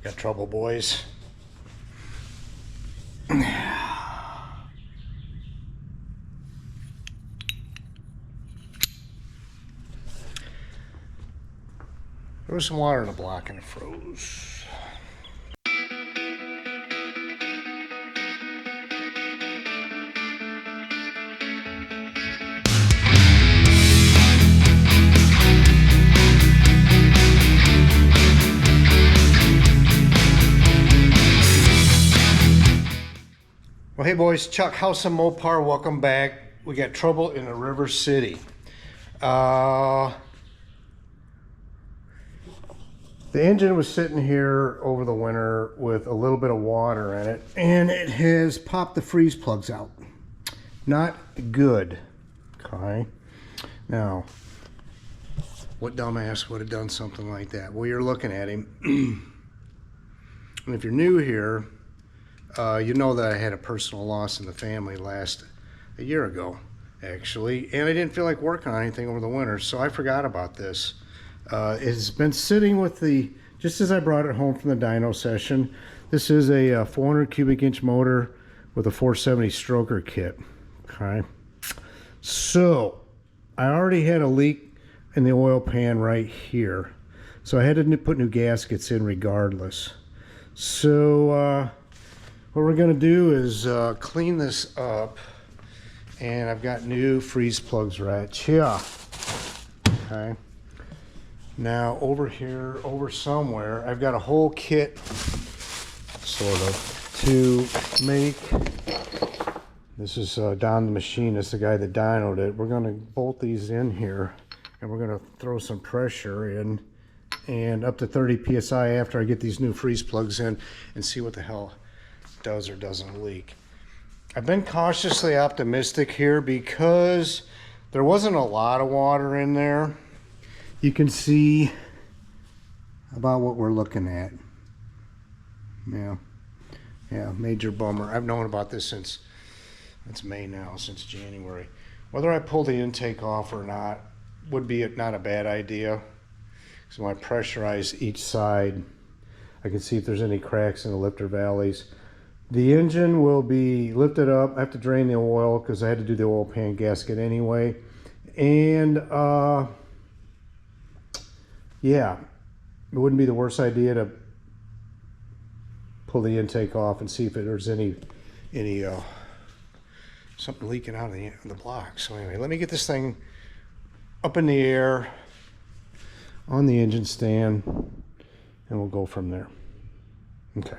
Got trouble, boys. There was some water in the block and it froze. Well, hey boys, Chuck, House of Mopar, welcome back. We got trouble in the River City. The engine was sitting here over the winter with a little bit of water in it, and it has popped the freeze plugs out. Not good. Okay. Now, what dumbass would have done something like that? Well, you're looking at him. And if you're new here, you know that I had a personal loss in the family a year ago, actually, and I didn't feel like working on anything over the winter, so I forgot about this. It's been sitting with just as I brought it home from the dyno session. This is a 400 cubic inch motor with a 470 stroker kit. Okay, so I already had a leak in the oil pan right here, so I had to put new gaskets in regardless. So what we're going to do is clean this up, and I've got new freeze plugs right here. Okay. Now over here, over somewhere, I've got a whole kit, sort of, to make. This is Don the Machinist, the guy that dynoed it. We're going to bolt these in here, and we're going to throw some pressure in, and up to 30 psi after I get these new freeze plugs in, and see what the hell does or doesn't leak. I've been cautiously optimistic here because there wasn't a lot of water in there. You can see about what we're looking at. Yeah, major bummer. I've known about this since, it's May now, since January. Whether I pull the intake off or not would be not a bad idea. So when I pressurize each side, I can see if there's any cracks in the lifter valleys. The engine will be lifted up. I have to drain the oil because I had to do the oil pan gasket anyway. And yeah, it wouldn't be the worst idea to pull the intake off and see if there's any something leaking out of the block. So anyway, let me get this thing up in the air on the engine stand, and we'll go from there. Okay.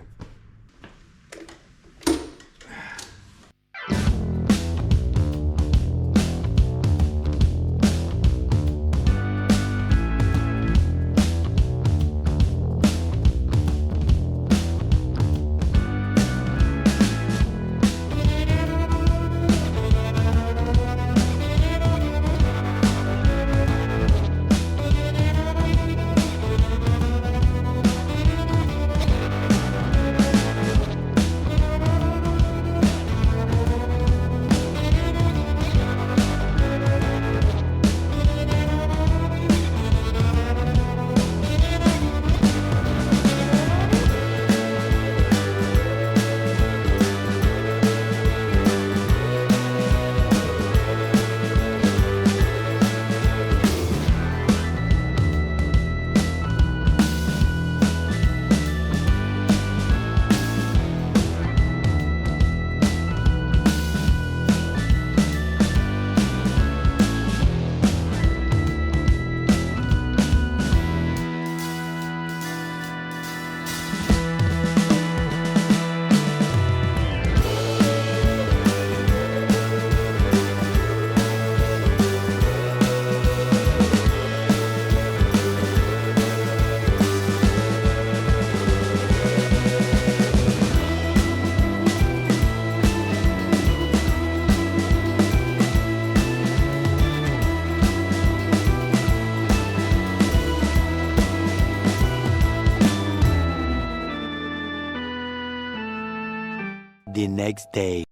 The next day.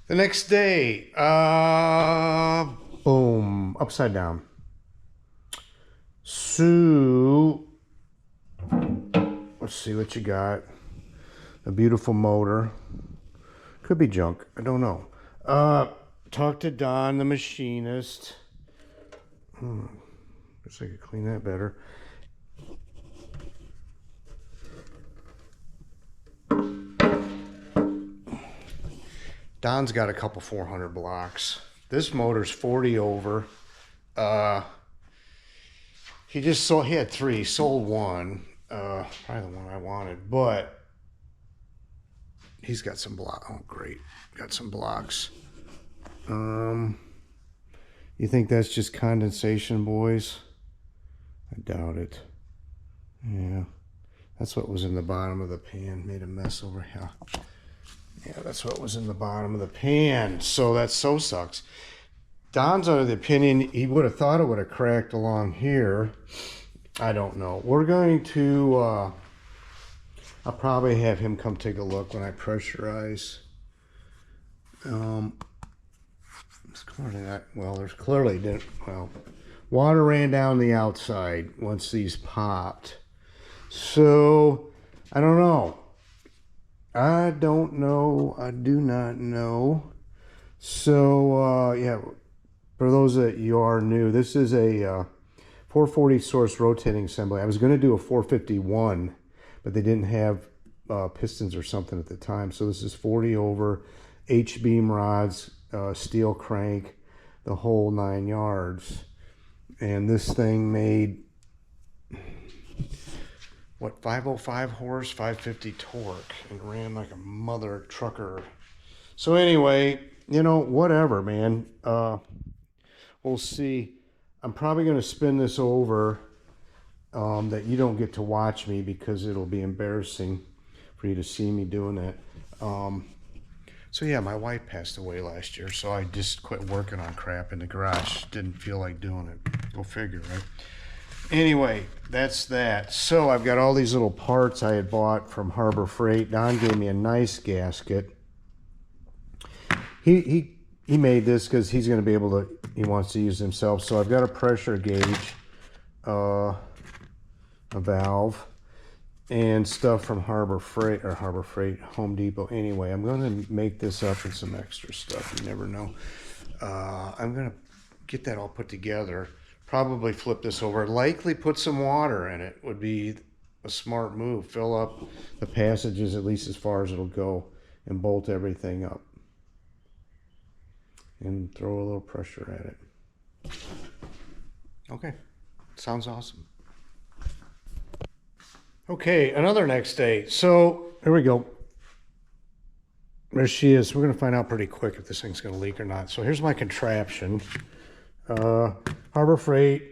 The next day, boom, upside down. So Let's see what you got. A beautiful motor. Could be junk. I don't know. Talk to Don, the machinist. Guess I could clean that better. Don's got a couple 400 blocks. This motor's 40 over. He had 3, sold 1. Probably the one I wanted, but he's got some block. Oh, great. Got some blocks. You think that's just condensation, boys? I doubt it. Yeah. That's what was in the bottom of the pan. Made a mess over here. Yeah, that's what was in the bottom of the pan. So that so sucks. Don's under the opinion he would have thought it would have cracked along here. I don't know. We're going to, I'll probably have him come take a look when I pressurize. It's clearly not, well, there's clearly, water ran down the outside once these popped. So, I don't know. I don't know. I do not know. So, yeah, for those that you are new, this is a 440 source rotating assembly. I was going to do a 451, but they didn't have pistons or something at the time. So this is 40 over, H-beam rods, steel crank, the whole 9 yards. And this thing made, what, 505 horse, 550 torque, and ran like a mother trucker. So anyway, you know, whatever, man. We'll see. I'm probably going to spin this over that you don't get to watch me because it'll be embarrassing for you to see me doing that. So yeah, my wife passed away last year, so I just quit working on crap in the garage. Didn't feel like doing it. Go figure, right? Anyway, that's that. So I've got all these little parts I had bought from Harbor Freight. Don gave me a nice gasket. He made this because he's going to be able to, he wants to use it himself. So I've got a pressure gauge, a valve, and stuff from Harbor Freight, Home Depot. Anyway, I'm going to make this up with some extra stuff. You never know. I'm going to get that all put together. Probably flip this over. Likely put some water in it would be a smart move. Fill up the passages at least as far as it'll go and bolt everything up. And throw a little pressure at it. Okay, sounds awesome. Okay, another next day. So here we go. There she is. We're going to find out pretty quick if this thing's going to leak or not. So here's my contraption. Harbor Freight.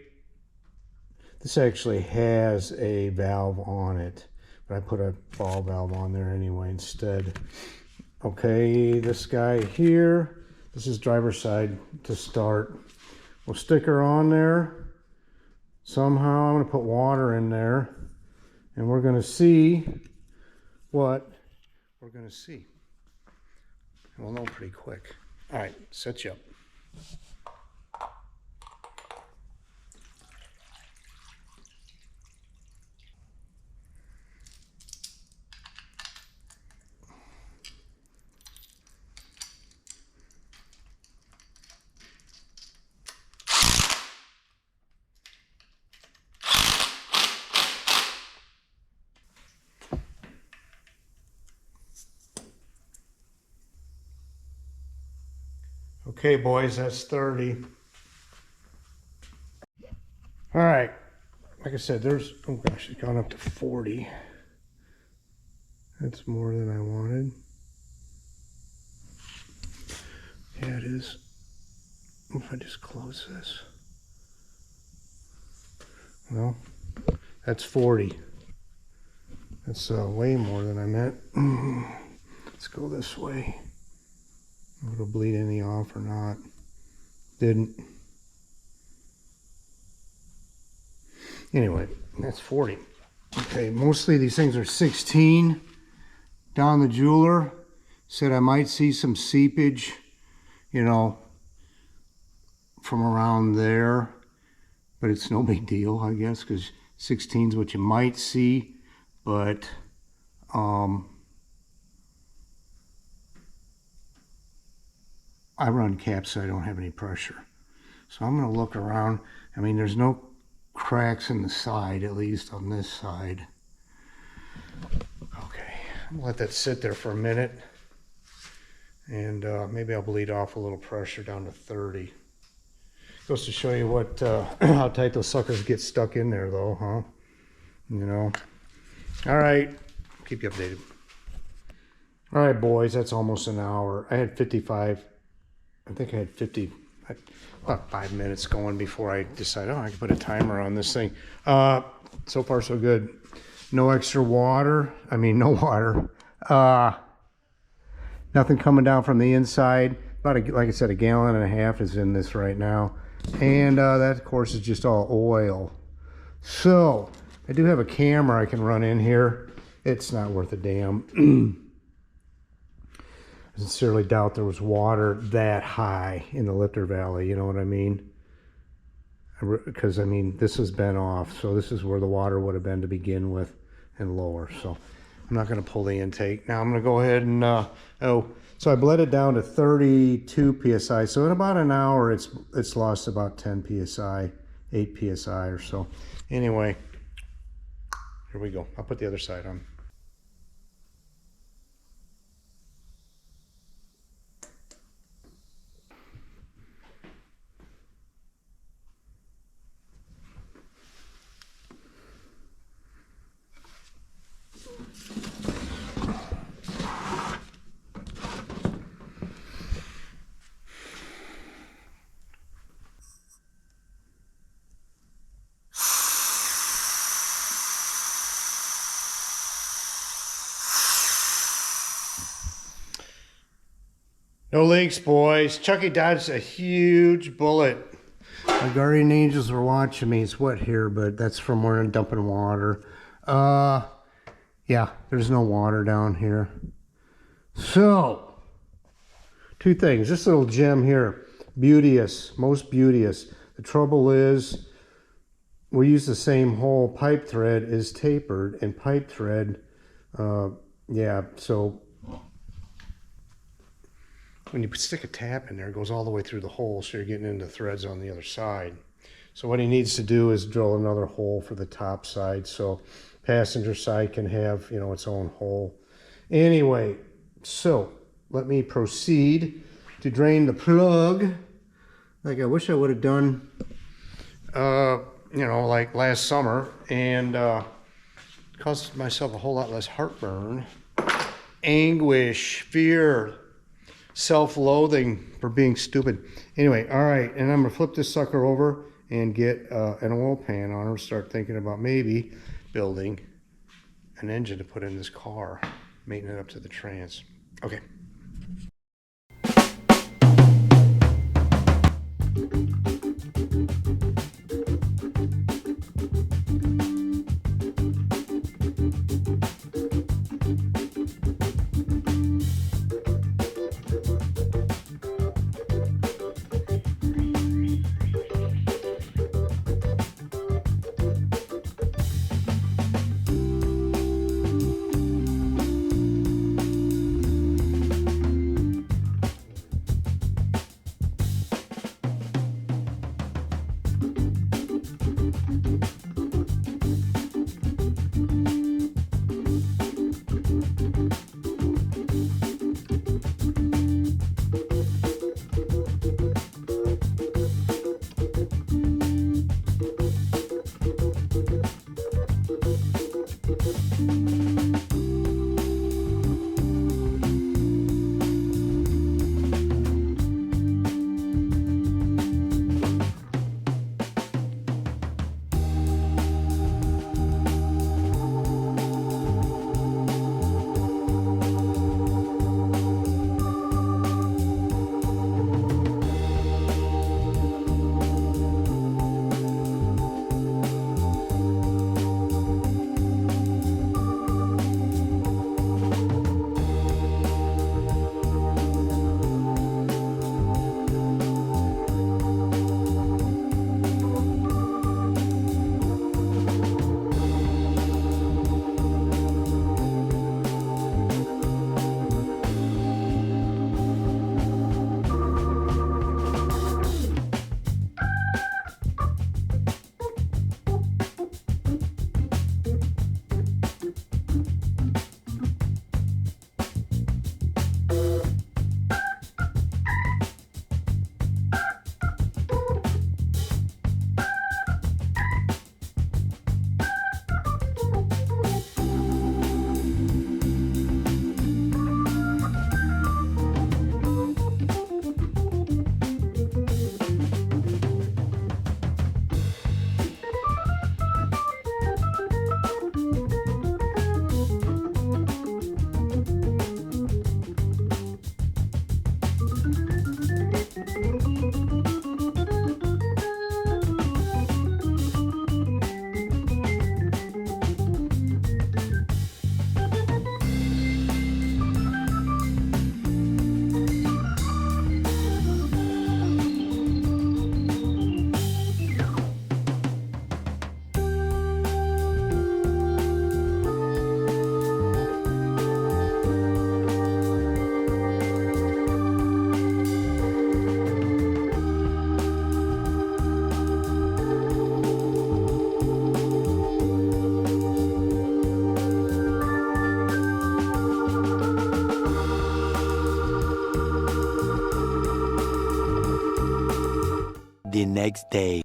This actually has a valve on it, but I put a ball valve on there anyway instead. Okay, this guy here. This is driver's side to start. We'll stick her on there. Somehow I'm going to put water in there. And we're going to see what we're going to see. And we'll know pretty quick. All right, set you up. Okay, boys, that's 30. All right. Like I said, there's, oh gosh, it's gone up to 40. That's more than I wanted. Yeah, it is. If I just close this. Well, that's 40. That's way more than I meant. Let's go this way. It'll bleed any off or not. Didn't. Anyway, that's 40. Okay, mostly these things are 16. Don the jeweler said I might see some seepage, you know, from around there. But it's no big deal, I guess, because 16 is what you might see. but I run caps so I don't have any pressure. So I'm going to look around. I mean, there's no cracks in the side, at least on this side. Okay, I'm going to let that sit there for a minute. And maybe I'll bleed off a little pressure down to 30. Goes to show you what how tight those suckers get stuck in there, though, huh? You know. All right, keep you updated. All right, boys, that's almost an hour. I had 55. I think I had 50. About 5 minutes going before I decided, oh, I can put a timer on this thing. So far, so good. No extra water. I mean, no water. Nothing coming down from the inside. About, like I said, 1.5 gallons is in this right now. And that, of course, is just all oil. So, I do have a camera I can run in here. It's not worth a damn. I sincerely doubt there was water that high in the Lifter Valley, you know what I mean? Because, I mean, this has been off, so this is where the water would have been to begin with and lower. So I'm not going to pull the intake. Now I'm going to go ahead and, so I bled it down to 32 PSI. So in about an hour, it's lost about 10 PSI, 8 PSI or so. Anyway, here we go. I'll put the other side on. No leaks, boys. Chucky dodged a huge bullet. My guardian angels are watching me. It's wet here, but that's from where I'm dumping water. Yeah, there's no water down here. So, 2 things. This little gem here, beauteous, most beauteous. The trouble is, we use the same hole. Pipe thread is tapered, and pipe thread, yeah, so when you stick a tap in there, it goes all the way through the hole, so you're getting into threads on the other side. So what he needs to do is drill another hole for the top side, so passenger side can have, you know, its own hole. Anyway, so let me proceed to drain the plug. Like I wish I would have done, you know, like last summer, and caused myself a whole lot less heartburn, anguish, fear, self-loathing for being stupid. Anyway, all right, and I'm gonna flip this sucker over and get an oil pan on her, start thinking about maybe building an engine to put in this car, mating it up to the trans. Okay. The next day.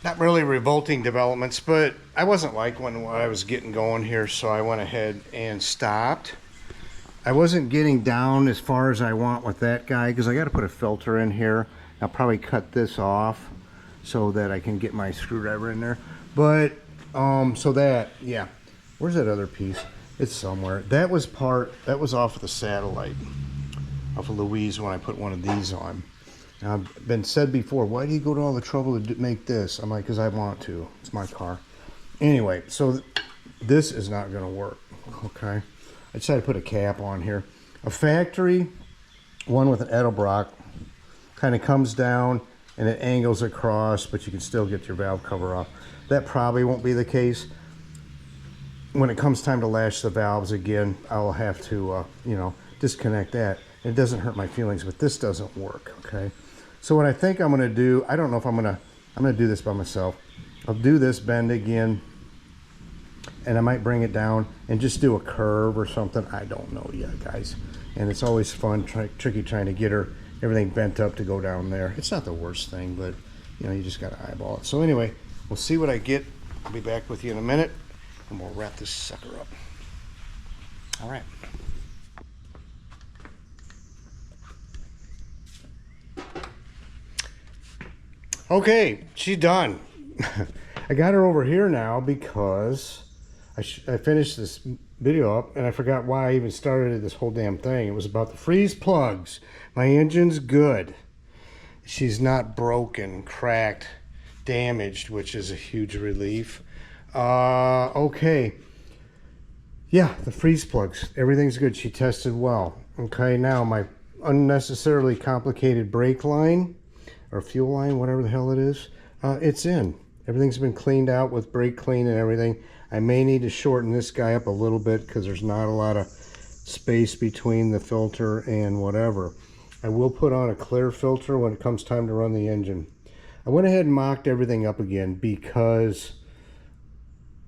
Not really revolting developments, but I wasn't like when I was getting going here, so I went ahead and stopped. I wasn't getting down as far as I want with that guy because I got to put a filter in here. I'll probably cut this off so that I can get my screwdriver in there. But so that, yeah, where's that other piece? It's somewhere. That was off of the satellite, off of Louise when I put one of these on. Now, I've been said before, why do you go to all the trouble to make this? I'm like, because I want to. It's my car. Anyway, so this is not going to work, okay? I decided to put a cap on here. A factory one with an Edelbrock kind of comes down and it angles across, but you can still get your valve cover off. That probably won't be the case. When it comes time to lash the valves again, I'll have to, you know, disconnect that. It doesn't hurt my feelings, but this doesn't work, okay? So what I think I'm gonna do, I don't know if I'm gonna do this by myself. I'll do this bend again, and I might bring it down and just do a curve or something. I don't know yet, guys. And it's always fun, tricky trying to get everything bent up to go down there. It's not the worst thing, but you know, you just gotta eyeball it. So anyway, we'll see what I get. I'll be back with you in a minute, and we'll wrap this sucker up. All right. Okay, she's done. I got her over here now because I finished this video up and I forgot why I even started this whole damn thing. It was about the freeze plugs. My engine's good. She's not broken, cracked, damaged, which is a huge relief. Okay. Yeah, the freeze plugs. Everything's good. She tested well. Okay, now my unnecessarily complicated brake line or fuel line, whatever the hell it is, it's in. Everything's been cleaned out with brake clean and everything. I may need to shorten this guy up a little bit because there's not a lot of space between the filter and whatever. I will put on a clear filter when it comes time to run the engine. I went ahead and mocked everything up again because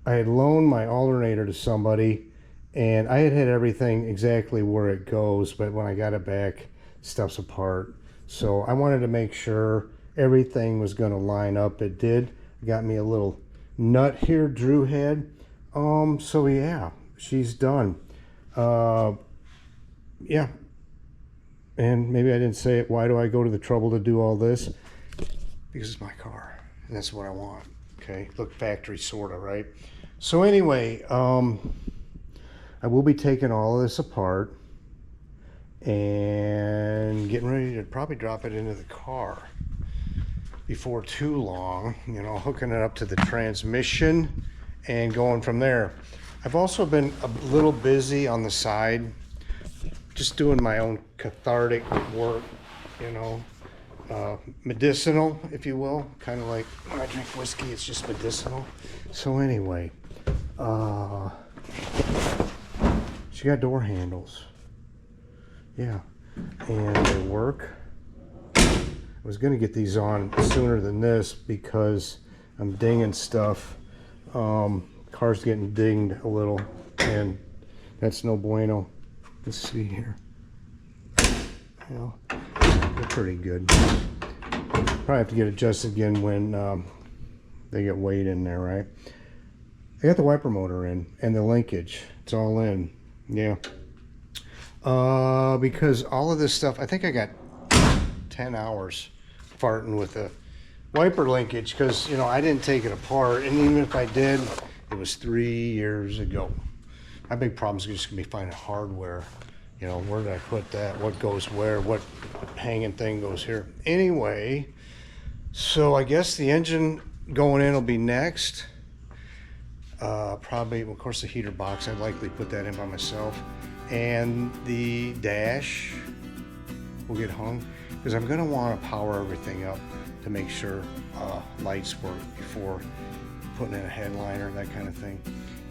I had loaned my alternator to somebody and I had everything exactly where it goes, but when I got it back, stuff's apart. So I wanted to make sure everything was going to line up. It did. Got me a little nut here Drew had. So yeah, she's done. Yeah. And maybe I didn't say it. Why do I go to the trouble to do all this? Because it's my car. And that's what I want. Okay. Look, factory sort of, right? So anyway, I will be taking all of this apart and getting ready to probably drop it into the car before too long, you know, hooking it up to the transmission and going from there. I've also been a little busy on the side, just doing my own cathartic work, you know, medicinal, if you will, kind of like when I drink whiskey, it's just medicinal. So anyway, she got door handles. Yeah, and they work. I was going to get these on sooner than this because I'm dinging stuff. Car's getting dinged a little, and that's no bueno. Let's see here. Well, they're pretty good. Probably have to get adjusted again when they get weighed in there, right? I got the wiper motor in and the linkage. It's all in. Yeah. Because all of this stuff, I think I got 10 hours farting with the wiper linkage because, you know, I didn't take it apart, and even if I did, it was 3 years ago. My big problem is just gonna be finding hardware. You know, where did I put that? What goes where? What hanging thing goes here? Anyway, so I guess the engine going in will be next. Probably, of course, the heater box, I'd likely put that in by myself. And the dash will get hung because I'm going to want to power everything up to make sure lights work before putting in a headliner, that kind of thing.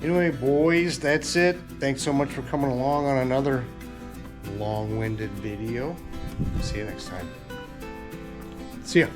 Anyway, boys, that's it. Thanks so much for coming along on another long-winded video. See you next time. See ya.